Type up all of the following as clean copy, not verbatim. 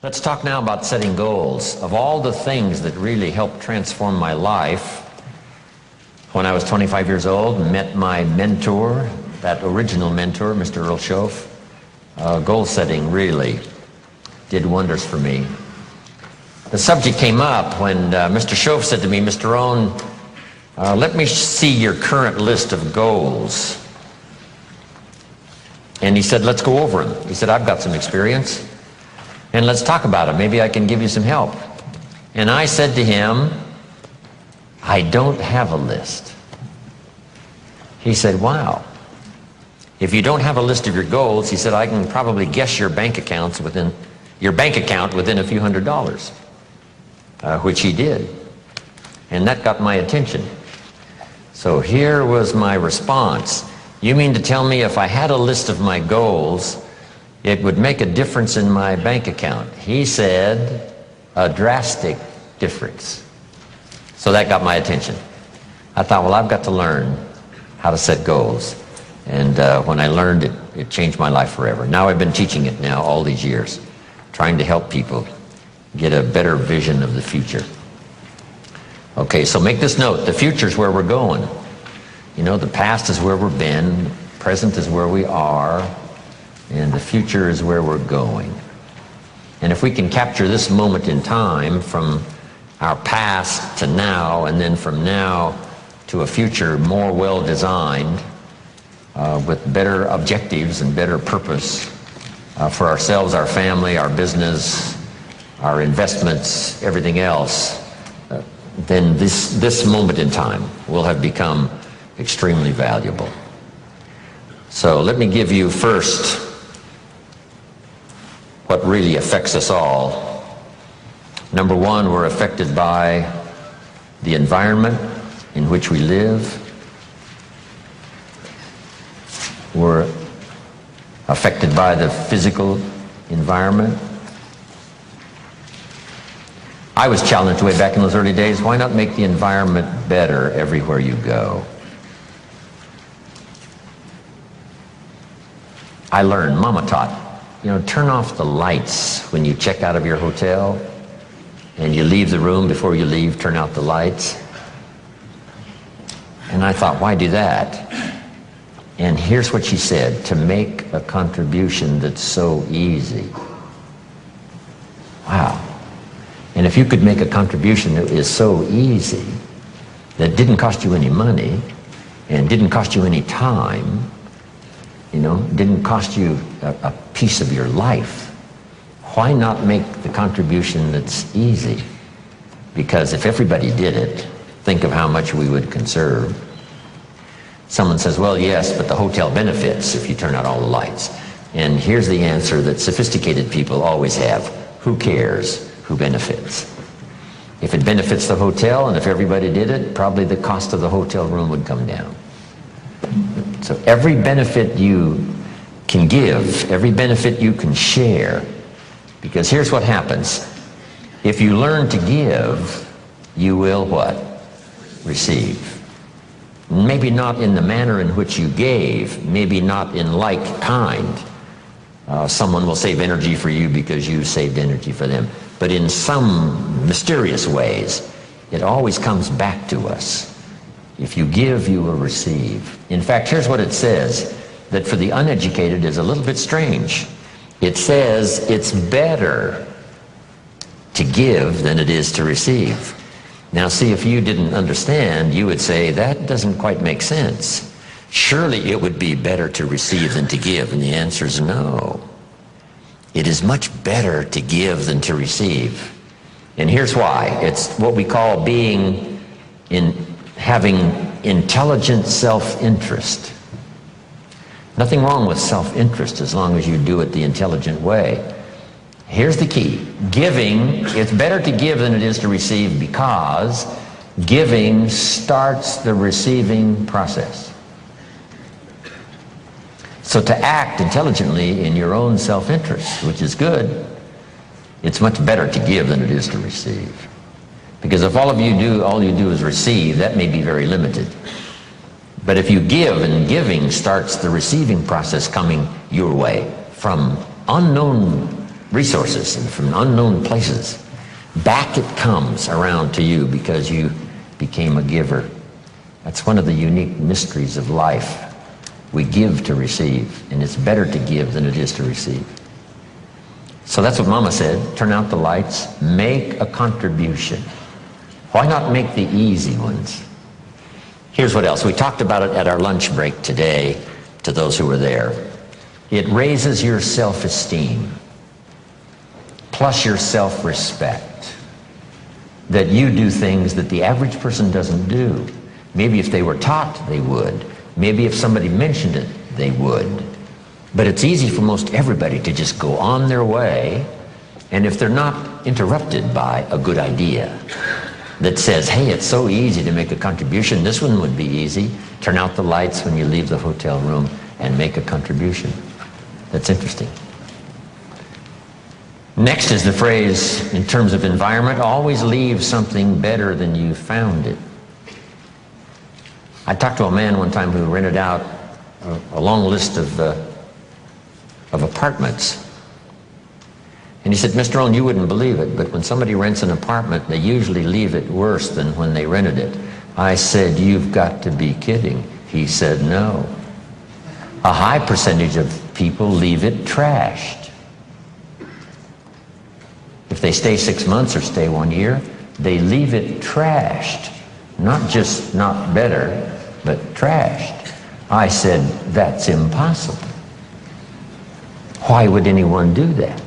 Let's talk now about setting goals. Of all the things that really helped transform my life, when I was 25 years old and met my mentor, that original mentor, Mr. Earl Schoaf, goal setting really did wonders for me. The subject came up when Mr. Schoaf said to me, Mr. Rohn, let me see your current list of goals. And he said, let's go over them. He said, I've got some experience, and let's talk about it. Maybe I can give you some help. And I said to him, I don't have a list. He said, wow. If you don't have a list of your goals, he said, I can probably guess your bank account within a few $100s, which he did. And that got my attention. So here was my response. You mean to tell me if I had a list of my goals, it would make a difference in my bank account? He said, a drastic difference. So that got my attention. I thought, well, I've got to learn how to set goals. And when I learned it, it changed my life forever. Now I've been teaching it now all these years, trying to help people get a better vision of the future. Okay, so make this note. The future is where we're going. You know, the past is where we've been, present is where we are, and the future is where we're going. And if we can capture this moment in time from our past to now, and then from now to a future more well-designed, with better objectives and better purpose for ourselves, our family, our business, our investments, everything else, then this moment in time will have become extremely valuable. So let me give you first what really affects us all. Number one, we're affected by the environment in which we live. We're affected by the physical environment. I was challenged way back in those early days, why not make the environment better everywhere you go? I learned, Mama taught, turn off the lights when you check out of your hotel and you leave the room. Before you leave, turn out the lights. And I thought, why do that? And here's what she said, to make a contribution that's so easy. Wow. And if you could make a contribution that is so easy, that didn't cost you any money, and didn't cost you any time, didn't cost you a piece of your life, why not make the contribution that's easy? Because if everybody did it, think of how much we would conserve. Someone says, well, yes, but the hotel benefits if you turn out all the lights. And here's the answer that sophisticated people always have. Who cares who benefits? If it benefits the hotel, and if everybody did it, probably the cost of the hotel room would come down. So every benefit you can give, every benefit you can share, because here's what happens. If you learn to give, you will what? Receive. Maybe not in the manner in which you gave, maybe not in like kind. Someone will save energy for you because you saved energy for them. But in some mysterious ways, it always comes back to us. If you give, you will receive. In fact, here's what it says, that for the uneducated is a little bit strange. It says it's better to give than it is to receive. Now see, if you didn't understand, you would say, that doesn't quite make sense. Surely it would be better to receive than to give, and the answer is no. It is much better to give than to receive. And here's why. It's what we call having intelligent self-interest. Nothing wrong with self-interest as long as you do it the intelligent way. Here's the key. Giving, it's better to give than it is to receive because giving starts the receiving process. So to act intelligently in your own self-interest, which is good, it's much better to give than it is to receive. Because if all you do is receive, that may be very limited. But if you give, and giving starts the receiving process coming your way from unknown resources and from unknown places. Back it comes around to you because you became a giver. That's one of the unique mysteries of life. We give to receive, and it's better to give than it is to receive. So that's what Mama said. Turn out the lights, make a contribution. Why not make the easy ones? Here's what else. We talked about it at our lunch break today to those who were there. It raises your self-esteem, plus your self-respect, that you do things that the average person doesn't do. Maybe if they were taught, they would. Maybe if somebody mentioned it, they would. But it's easy for most everybody to just go on their way, and if they're not interrupted by a good idea that says, hey, it's so easy to make a contribution, this one would be easy. Turn out the lights when you leave the hotel room and make a contribution. That's interesting. Next is the phrase, in terms of environment, always leave something better than you found it. I talked to a man one time who rented out a long list of apartments. And he said, Mr. Rohn, you wouldn't believe it, but when somebody rents an apartment, they usually leave it worse than when they rented it. I said, you've got to be kidding. He said, no. A high percentage of people leave it trashed. If they stay 6 months or stay 1 year, they leave it trashed. Not just not better, but trashed. I said, that's impossible. Why would anyone do that?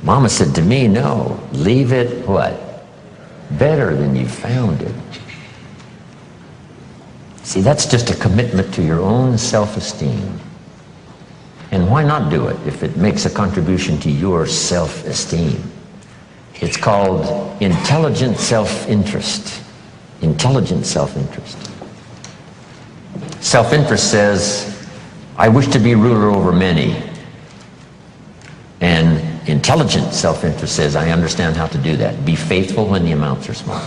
Mama said to me, no, leave it what? Better than you found it. See, that's just a commitment to your own self-esteem. And why not do it if it makes a contribution to your self-esteem? It's called intelligent self-interest. Intelligent self-interest. Self-interest says, I wish to be ruler over many. And intelligent self-interest says, I understand how to do that. Be faithful when the amounts are small.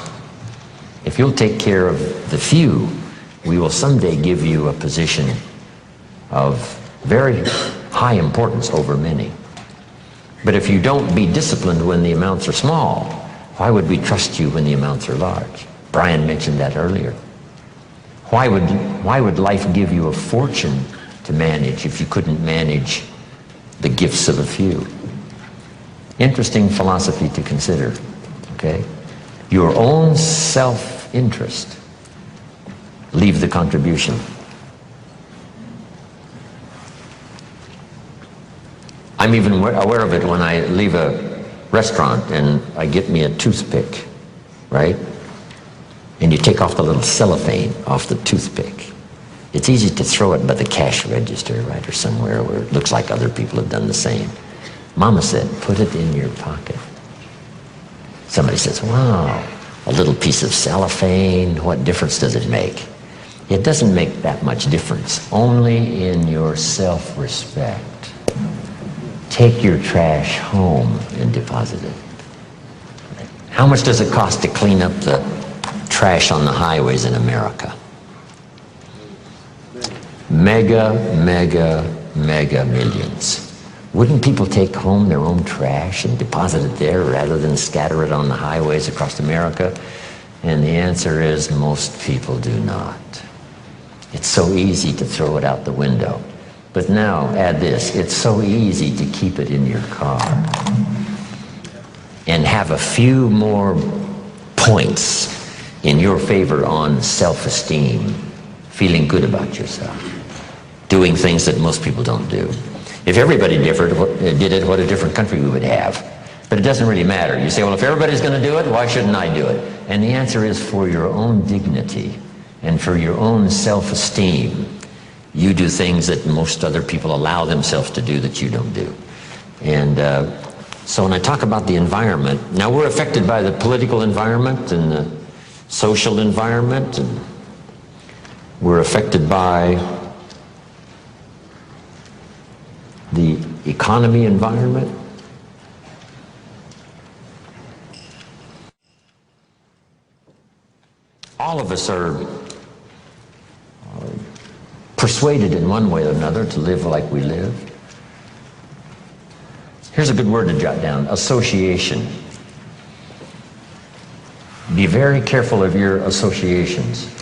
If you'll take care of the few, we will someday give you a position of very high importance over many. But if you don't be disciplined when the amounts are small, why would we trust you when the amounts are large? Brian mentioned that earlier. Why would life give you a fortune to manage if you couldn't manage the gifts of a few? Interesting philosophy to consider, okay? Your own self-interest. Leave the contribution. I'm even aware of it when I leave a restaurant and I get me a toothpick, right? And you take off the little cellophane off the toothpick. It's easy to throw it by the cash register, right, or somewhere where it looks like other people have done the same. Mama said, put it in your pocket. Somebody says, wow, a little piece of cellophane, what difference does it make? It doesn't make that much difference, only in your self-respect. Take your trash home and deposit it. How much does it cost to clean up the trash on the highways in America? Mega millions. Wouldn't people take home their own trash and deposit it there rather than scatter it on the highways across America? And the answer is most people do not. It's so easy to throw it out the window. But now, add this, it's so easy to keep it in your car and have a few more points in your favor on self-esteem, feeling good about yourself, doing things that most people don't do. If everybody did it, what a different country we would have. But it doesn't really matter. You say, well, if everybody's going to do it, why shouldn't I do it? And the answer is for your own dignity and for your own self-esteem. You do things that most other people allow themselves to do that you don't do. And so when I talk about the environment, now we're affected by the political environment and the social environment, and we're affected by the economy environment. All of us are persuaded in one way or another to live like we live. Here's a good word to jot down: association. Be very careful of your associations.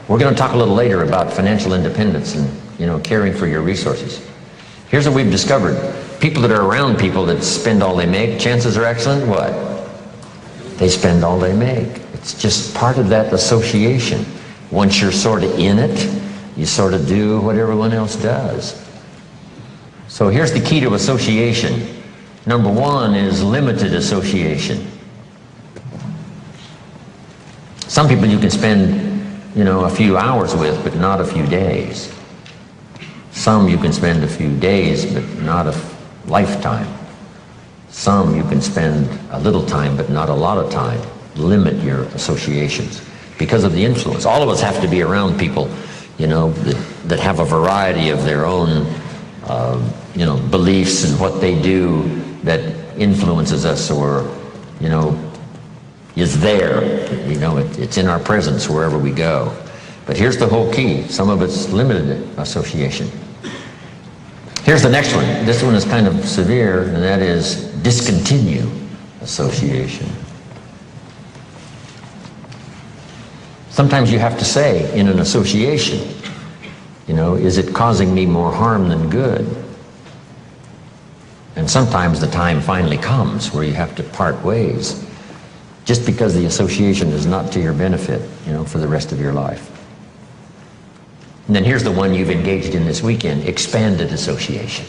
We're going to talk a little later about financial independence and, caring for your resources. Here's what we've discovered. People that are around people that spend all they make, chances are excellent, what? They spend all they make. It's just part of that association. Once you're sort of in it, you sort of do what everyone else does. So here's the key to association. Number one is limited association. Some people you can spend, a few hours with, but not a few days. Some you can spend a few days, but not a lifetime. Some you can spend a little time, but not a lot of time. Limit your associations because of the influence. All of us have to be around people, that have a variety of their own, beliefs and what they do that influences us or, is there. It's in our presence wherever we go. But here's the whole key. Some of it's limited association. Here's the next one. This one is kind of severe, and that is discontinue association. Sometimes you have to say in an association, is it causing me more harm than good? And sometimes the time finally comes where you have to part ways, just because the association is not to your benefit, for the rest of your life. And then here's the one you've engaged in this weekend: expanded association.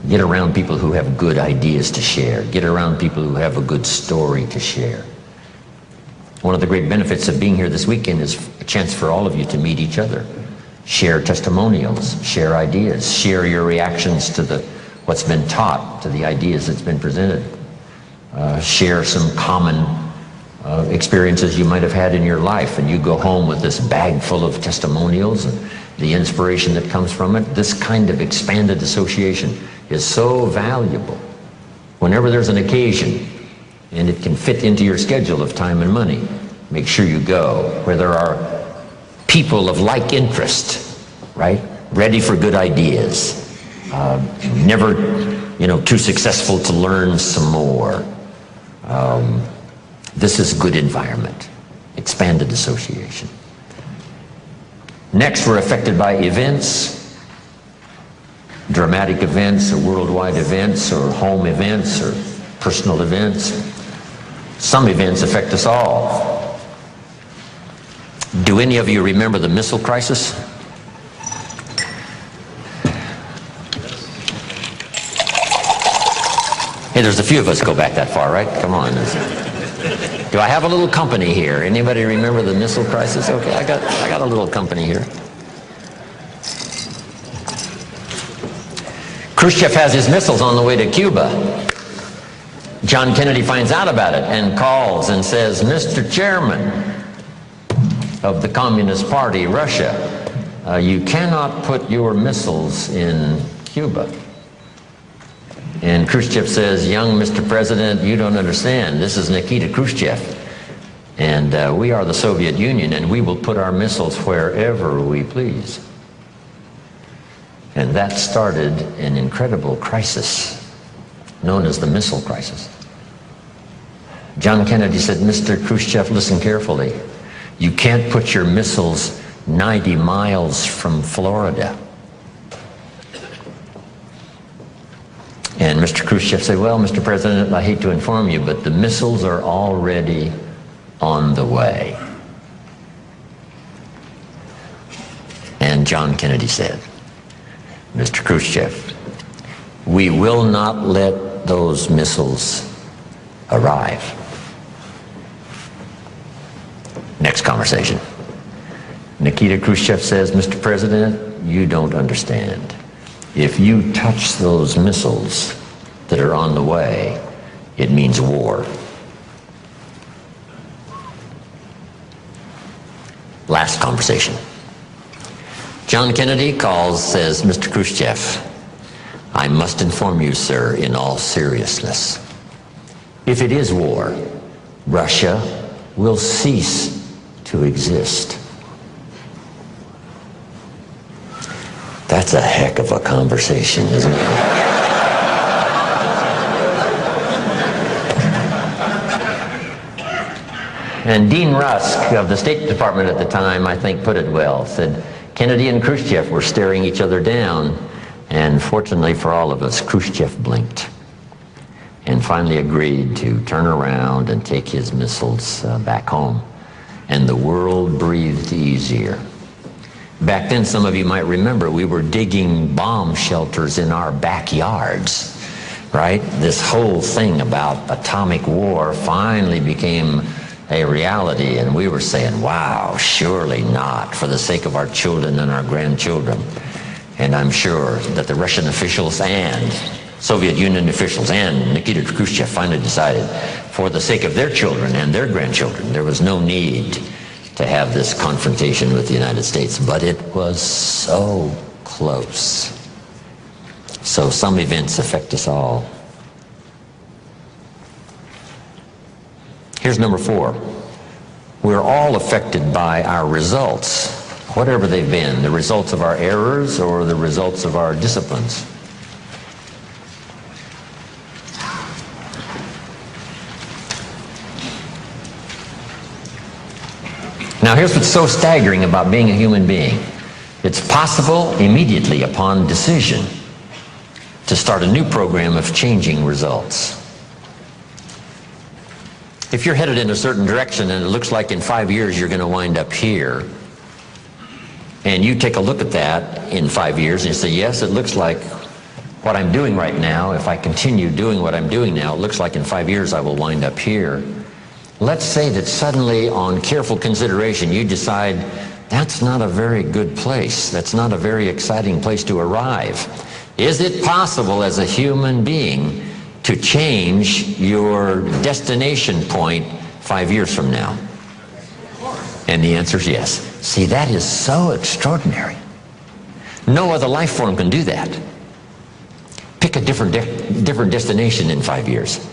Get around people who have good ideas to share. Get around people who have a good story to share. One of the great benefits of being here this weekend is a chance for all of you to meet each other. Share testimonials, share ideas, share your reactions to what's been taught, to the ideas that's been presented. Share some common experiences you might have had in your life, and you go home with this bag full of testimonials and the inspiration that comes from it. This kind of expanded association is so valuable. Whenever there's an occasion, and it can fit into your schedule of time and money, make sure you go where there are people of like interest, right? Ready for good ideas. Never, too successful to learn some more. This is good environment. Expanded association. Next, we're affected by events, dramatic events or worldwide events or home events or personal events. Some events affect us all. Do any of you remember the missile crisis? Hey, there's a few of us go back that far, right? Come on. Do I have a little company here? Anybody remember the missile crisis? Okay, I got a little company here. Khrushchev has his missiles on the way to Cuba. John Kennedy finds out about it and calls and says, "Mr. Chairman of the Communist Party, Russia, you cannot put your missiles in Cuba." And Khrushchev says, "Young Mr. President, you don't understand. This is Nikita Khrushchev. And we are the Soviet Union, and we will put our missiles wherever we please." And that started an incredible crisis known as the missile crisis. John Kennedy said, "Mr. Khrushchev, listen carefully. You can't put your missiles 90 miles from Florida." And Mr. Khrushchev said, "Well, Mr. President, I hate to inform you, but the missiles are already on the way." And John Kennedy said, "Mr. Khrushchev, we will not let those missiles arrive." Next conversation. Nikita Khrushchev says, "Mr. President, you don't understand. If you touch those missiles that are on the way, it means war." Last conversation. John Kennedy calls, says, "Mr. Khrushchev, I must inform you, sir, in all seriousness. If it is war, Russia will cease to exist." That's a heck of a conversation, isn't it? And Dean Rusk of the State Department at the time, I think, put it well, said, Kennedy and Khrushchev were staring each other down, and fortunately for all of us, Khrushchev blinked and finally agreed to turn around and take his missiles back home. And the world breathed easier. Back then, some of you might remember, we were digging bomb shelters in our backyards, right? This whole thing about atomic war finally became a reality, and we were saying, wow, surely not, for the sake of our children and our grandchildren. And I'm sure that the Russian officials and Soviet Union officials and Nikita Khrushchev finally decided, for the sake of their children and their grandchildren, there was no need to have this confrontation with the United States. But it was so close. So some events affect us all. Here's number 4. We're all affected by our results, whatever they've been, the results of our errors or the results of our disciplines. Now here's what's so staggering about being a human being. It's possible immediately upon decision to start a new program of changing results. If you're headed in a certain direction and it looks like in 5 years you're going to wind up here, and you take a look at that in 5 years and you say, yes, it looks like what I'm doing right now, if I continue doing what I'm doing now, it looks like in 5 years I will wind up here. Let's say that suddenly, on careful consideration, you decide that's not a very good place. That's not a very exciting place to arrive. Is it possible as a human being to change your destination point 5 years from now? And the answer is yes. See, that is so extraordinary. No other life form can do that. Pick a different destination in 5 years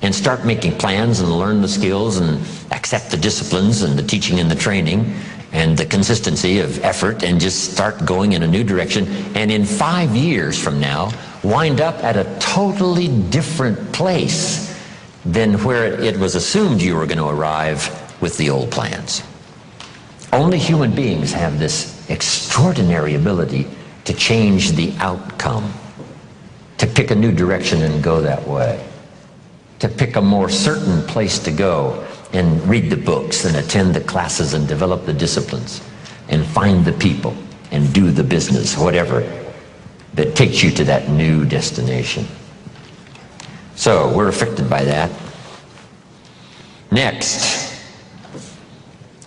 and start making plans and learn the skills and accept the disciplines and the teaching and the training and the consistency of effort, and just start going in a new direction. And in 5 years from now, wind up at a totally different place than where it was assumed you were going to arrive with the old plans. Only human beings have this extraordinary ability to change the outcome, to pick a new direction and go that way, to pick a more certain place to go and read the books and attend the classes and develop the disciplines and find the people and do the business, whatever, that takes you to that new destination. So we're affected by that. Next,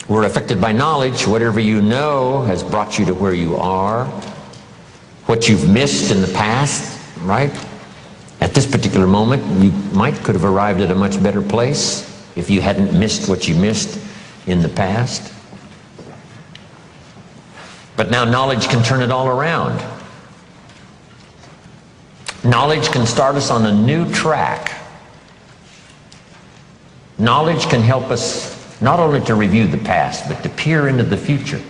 we're affected by knowledge. Whatever you know has brought you to where you are. What you've missed in the past, right? At this particular moment, you could have arrived at a much better place if you hadn't missed what you missed in the past. But now knowledge can turn it all around. Knowledge can start us on a new track. Knowledge can help us not only to review the past, but to peer into the future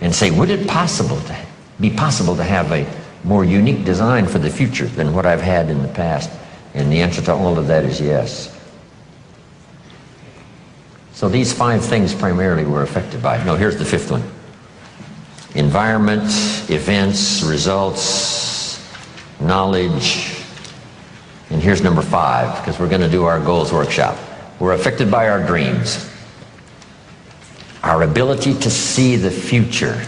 and say, would it be possible to have a more unique design for the future than what I've had in the past? And the answer to all of that is yes. So these 5 things primarily were affected by it. No, here's the 5th one. Environment, events, results, knowledge. And here's number 5, because we're going to do our goals workshop. We're affected by our dreams. Our ability to see the future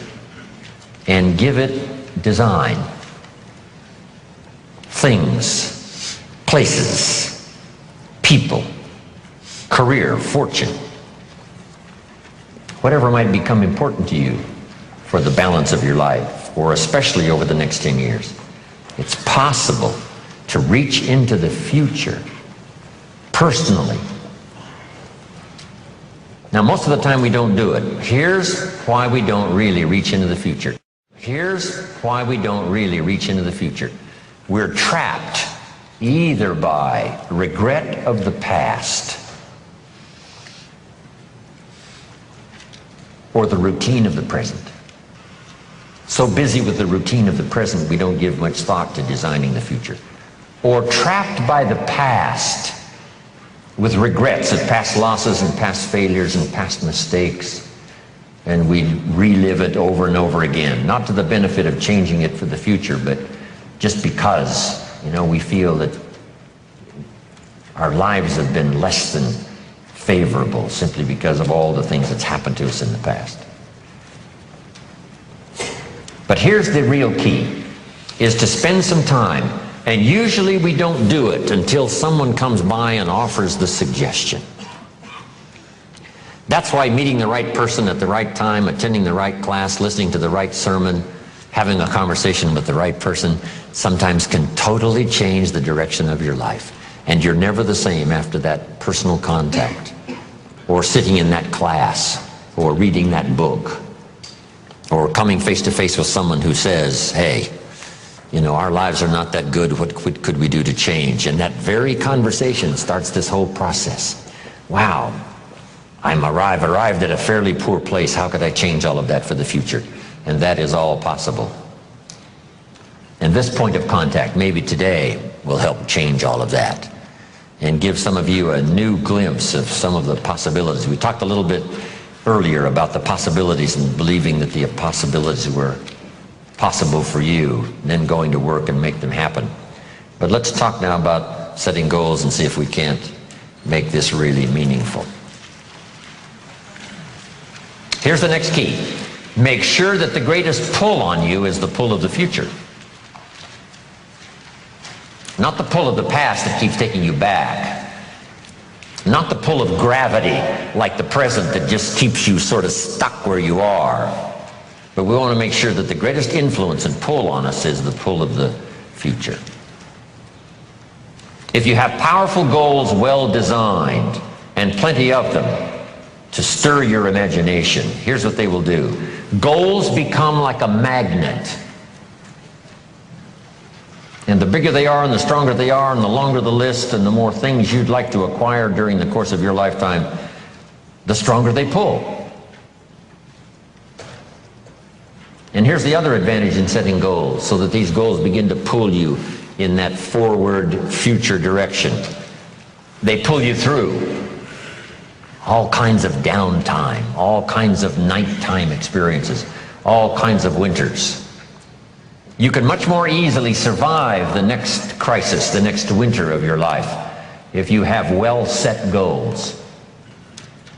and give it design. Things, places, people, career, fortune, whatever might become important to you for the balance of your life, or especially over the next 10 years. It's possible to reach into the future personally. Now, most of the time we don't do it. Here's why we don't really reach into the future. Here's why we don't really reach into the future. We're trapped either by regret of the past or the routine of the present. So busy with the routine of the present, we don't give much thought to designing the future. Or trapped by the past with regrets at past losses and past failures and past mistakes, and we relive it over and over again, not to the benefit of changing it for the future, but just because, we feel that our lives have been less than favorable simply because of all the things that's happened to us in the past. But here's the real key, is to spend some time, and usually we don't do it until someone comes by and offers the suggestion. That's why meeting the right person at the right time, attending the right class, listening to the right sermon, having a conversation with the right person sometimes can totally change the direction of your life. And you're never the same after that personal contact, or sitting in that class, or reading that book, or coming face to face with someone who says, hey, our lives are not that good, what could we do to change? And that very conversation starts this whole process. Wow, I've arrived at a fairly poor place. How could I change all of that for the future? And that is all possible. And this point of contact, maybe today, will help change all of that and give some of you a new glimpse of some of the possibilities. We talked a little bit earlier about the possibilities and believing that the possibilities were possible for you, and then going to work and make them happen. But let's talk now about setting goals and see if we can't make this really meaningful. Here's the next key. Make sure that the greatest pull on you is the pull of the future. Not the pull of the past that keeps taking you back. Not the pull of gravity like the present that just keeps you sort of stuck where you are. But we want to make sure that the greatest influence and pull on us is the pull of the future. If you have powerful goals well designed, and plenty of them, to stir your imagination, here's what they will do. Goals become like a magnet. And the bigger they are and the stronger they are and the longer the list and the more things you'd like to acquire during the course of your lifetime, the stronger they pull. And here's the other advantage in setting goals, so that these goals begin to pull you in that forward future direction. They pull you through all kinds of downtime, all kinds of nighttime experiences, all kinds of winters. You can much more easily survive the next crisis, the next winter of your life, if you have well-set goals,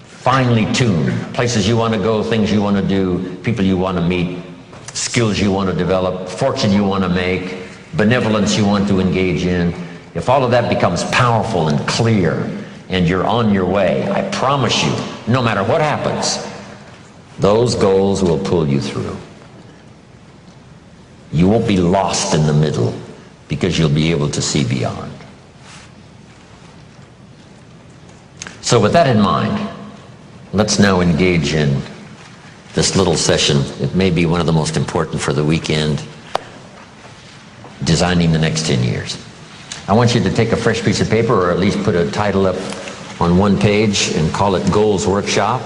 finely tuned, places you want to go, things you want to do, people you want to meet, skills you want to develop, fortune you want to make, benevolence you want to engage in. If all of that becomes powerful and clear and you're on your way, I promise you, no matter what happens, those goals will pull you through. You won't be lost in the middle because you'll be able to see beyond. So with that in mind, let's now engage in this little session. It may be one of the most important for the weekend, designing the next 10 years. I want you to take a fresh piece of paper, or at least put a title up on one page and call it Goals Workshop.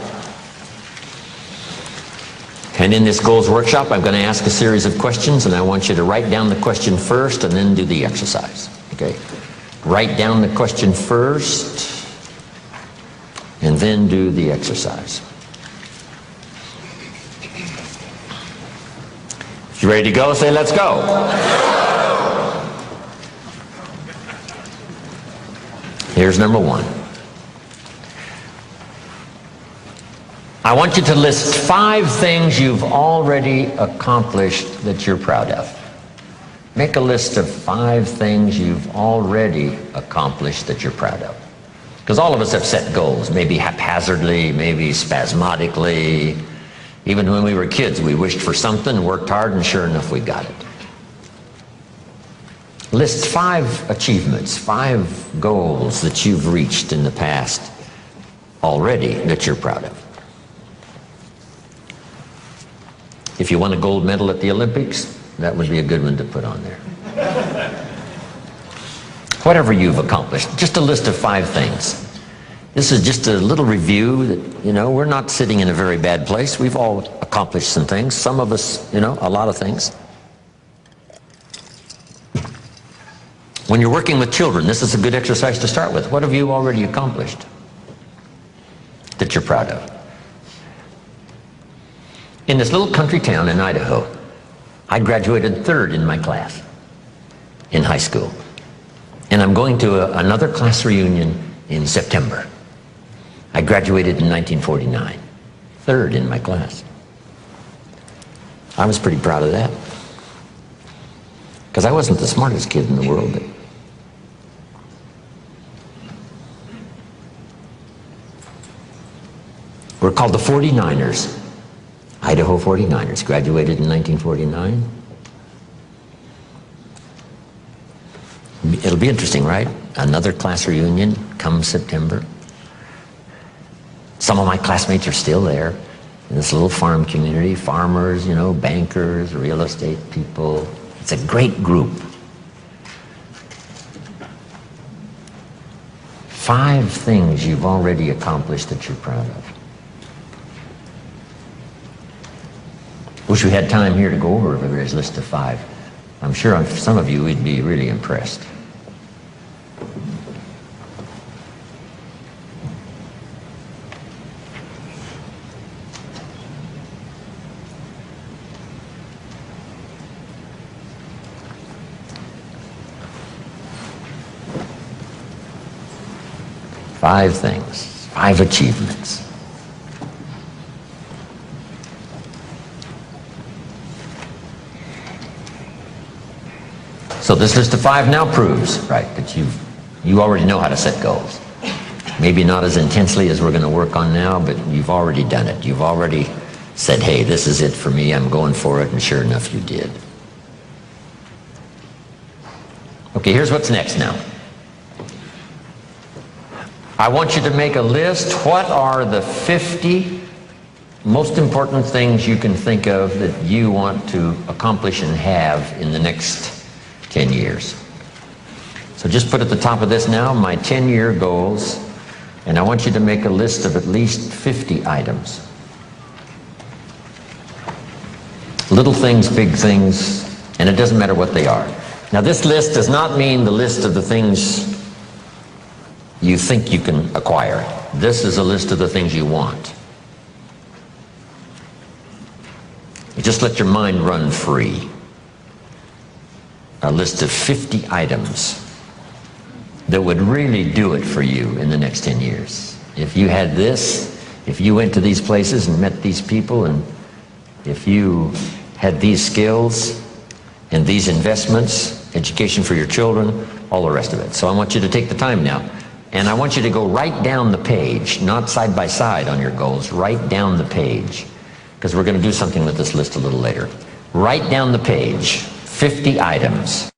And in this Goals Workshop, I'm going to ask a series of questions, and I want you to write down the question first and then do the exercise. Okay? Write down the question first and then do the exercise. If you're ready to go, say, let's go. Here's number one. I want you to list 5 things you've already accomplished that you're proud of. Make a list of 5 things you've already accomplished that you're proud of. Because all of us have set goals, maybe haphazardly, maybe spasmodically. Even when we were kids, we wished for something, worked hard, and sure enough, we got it. List 5 achievements, 5 goals that you've reached in the past already that you're proud of. If you won a gold medal at the Olympics, that would be a good one to put on there. Whatever you've accomplished, just a list of 5 things. This is just a little review that, we're not sitting in a very bad place. We've all accomplished some things. Some of us, a lot of things. When you're working with children, this is a good exercise to start with. What have you already accomplished that you're proud of? In this little country town in Idaho, I graduated third in my class in high school. And I'm going to another class reunion in September. I graduated in 1949, third in my class. I was pretty proud of that, because I wasn't the smartest kid in the world. But we're called the 49ers, Idaho 49ers, graduated in 1949. It'll be interesting, right? Another class reunion come September. Some of my classmates are still there in this little farm community. Farmers, you know, bankers, real estate people. It's a great group. 5 things you've already accomplished that you're proud of. Wish we had time here to go over everybody's list of 5. I'm sure some of you would be really impressed. Five things, 5 achievements. So this list of 5 now proves, right, that you already know how to set goals. Maybe not as intensely as we're going to work on now, but you've already done it. You've already said, hey, this is it for me, I'm going for it, and sure enough you did. Okay, here's what's next now. I want you to make a list. What are the 50 most important things you can think of that you want to accomplish and have in the next 10 years? So just put at the top of this now, my 10-year goals, and I want you to make a list of at least 50 items. Little things, big things, and it doesn't matter what they are. Now this list does not mean the list of the things you think you can acquire. This is a list of the things you want. You just let your mind run free. A list of 50 items that would really do it for you in the next 10 years. If you had this, if you went to these places and met these people, and if you had these skills and these investments, education for your children, all the rest of it. So I want you to take the time now. And I want you to go right down the page, not side by side on your goals, right down the page, because we're going to do something with this list a little later. Right down the page, 50 items.